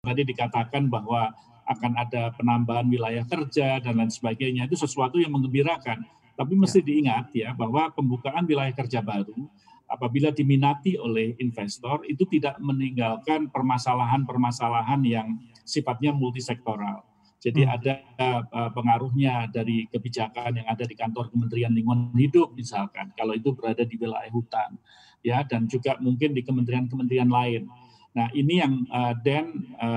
tadi dikatakan bahwa akan ada penambahan wilayah kerja dan lain sebagainya, itu sesuatu yang menggembirakan. Tapi Ya. mesti diingat ya bahwa pembukaan wilayah kerja baru apabila diminati oleh investor itu tidak meninggalkan permasalahan-permasalahan yang sifatnya multisektoral. Jadi Hmm. ada pengaruhnya dari kebijakan yang ada di kantor Kementerian Lingkungan Hidup misalkan, kalau itu berada di wilayah hutan, ya, dan juga mungkin di kementerian-kementerian lain. Nah ini yang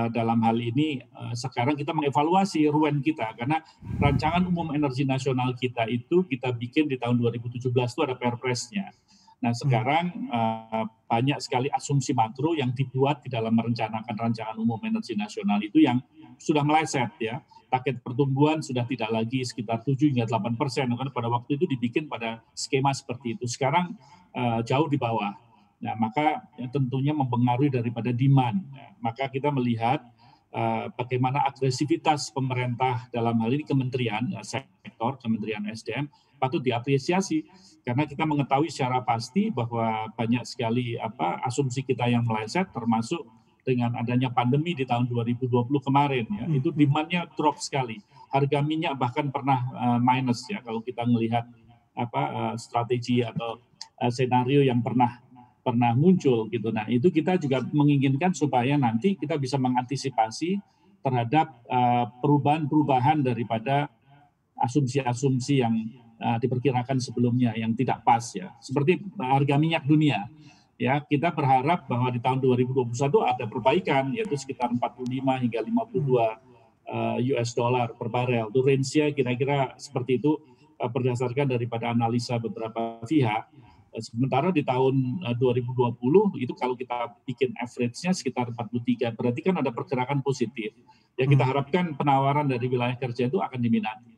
dalam hal ini sekarang kita mengevaluasi RUEN kita karena rancangan umum energi nasional kita itu kita bikin di tahun 2017 itu ada perpresnya. Nah sekarang banyak sekali asumsi makro yang dibuat di dalam merencanakan rancangan umum energi nasional itu yang sudah meleset ya. Target pertumbuhan sudah tidak lagi sekitar 7 hingga 8%, karena pada waktu itu dibikin pada skema seperti itu. Sekarang jauh di bawah. Nah, maka ya, tentunya mempengaruhi daripada demand. Nah, maka kita melihat bagaimana agresivitas pemerintah dalam hal ini kementerian sektor, Kementerian SDM patut diapresiasi karena kita mengetahui secara pasti bahwa banyak sekali asumsi kita yang meleset termasuk dengan adanya pandemi di tahun 2020 kemarin ya, itu demand-nya drop sekali. Harga minyak bahkan pernah minus ya kalau kita melihat strategi atau senario yang pernah muncul gitu. Nah, itu kita juga menginginkan supaya nanti kita bisa mengantisipasi terhadap perubahan-perubahan daripada asumsi-asumsi yang diperkirakan sebelumnya yang tidak pas ya. Seperti harga minyak dunia. Ya, kita berharap bahwa di tahun 2021 ada perbaikan yaitu sekitar 45 hingga 52 US dollar per barel. Itu range-nya kira-kira seperti itu berdasarkan daripada analisa beberapa pihak. Sementara di tahun 2020 itu kalau kita bikin average-nya sekitar 43, berarti kan ada pergerakan positif. Ya kita harapkan penawaran dari wilayah kerja itu akan diminati.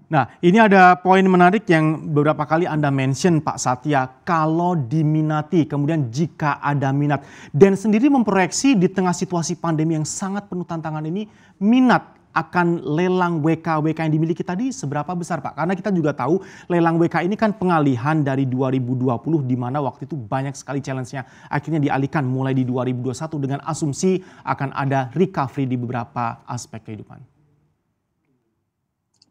Nah, ini ada poin menarik yang beberapa kali Anda mention, Pak Satya, kalau diminati, kemudian jika ada minat. Dan sendiri memproyeksi di tengah situasi pandemi yang sangat penuh tantangan ini, minat akan lelang WK yang dimiliki tadi seberapa besar, Pak? Karena kita juga tahu lelang WK ini kan pengalihan dari 2020 di mana waktu itu banyak sekali challenge-nya. Akhirnya dialihkan mulai di 2021 dengan asumsi akan ada recovery di beberapa aspek kehidupan.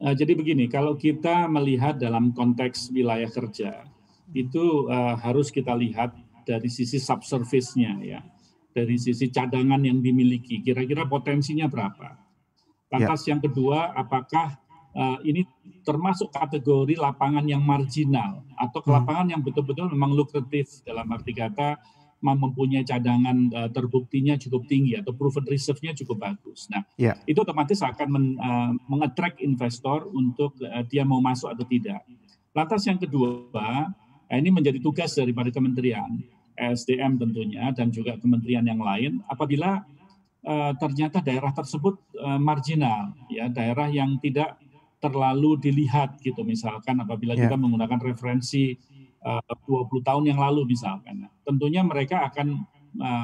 Jadi begini, kalau kita melihat dalam konteks wilayah kerja, itu harus kita lihat dari sisi subservice-nya ya, dari sisi cadangan yang dimiliki, kira-kira potensinya berapa. Lantas yang kedua, apakah ini termasuk kategori lapangan yang marginal atau lapangan yang betul-betul memang lukratif dalam arti kata mempunyai cadangan terbuktinya cukup tinggi atau proven reserve-nya cukup bagus. Nah, itu otomatis akan mengattract investor untuk dia mau masuk atau tidak. Lantas yang kedua, ini menjadi tugas daripada Kementerian SDM tentunya dan juga kementerian yang lain apabila ternyata daerah tersebut marginal, ya daerah yang tidak terlalu dilihat gitu misalkan apabila kita menggunakan referensi 20 tahun yang lalu misalkan. Nah, tentunya mereka akan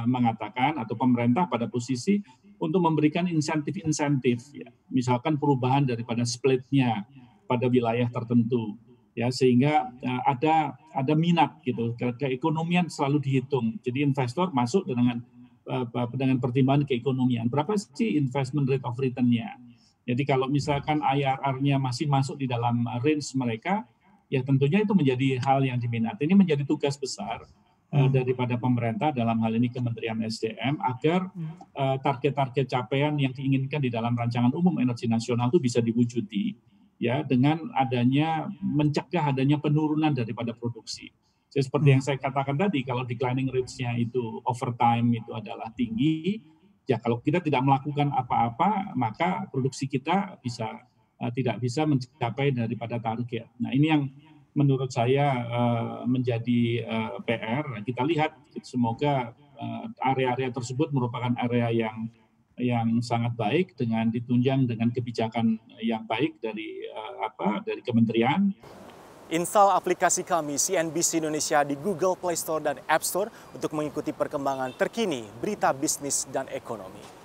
mengatakan atau pemerintah pada posisi untuk memberikan insentif-insentif ya. Misalkan perubahan daripada split-nya pada wilayah tertentu ya sehingga ada minat gitu. Keekonomian selalu dihitung. Jadi investor masuk dengan pertimbangan keekonomian. Berapa sih investment rate of return-nya? Jadi kalau misalkan IRR-nya masih masuk di dalam range mereka, ya tentunya itu menjadi hal yang diminati. Ini menjadi tugas besar daripada pemerintah dalam hal ini Kementerian SDM agar target-target capaian yang diinginkan di dalam rancangan umum energi nasional itu bisa diwujudi ya dengan adanya mencegah adanya penurunan daripada produksi. Jadi seperti yang saya katakan tadi, kalau declining rate-nya itu overtime itu adalah tinggi, ya kalau kita tidak melakukan apa-apa maka produksi kita tidak bisa mencapai daripada target. Nah ini yang menurut saya menjadi PR. Kita lihat semoga area-area tersebut merupakan area yang sangat baik dengan ditunjang dengan kebijakan yang baik dari kementerian. Install aplikasi kami CNBC Indonesia di Google Play Store dan App Store untuk mengikuti perkembangan terkini berita bisnis dan ekonomi.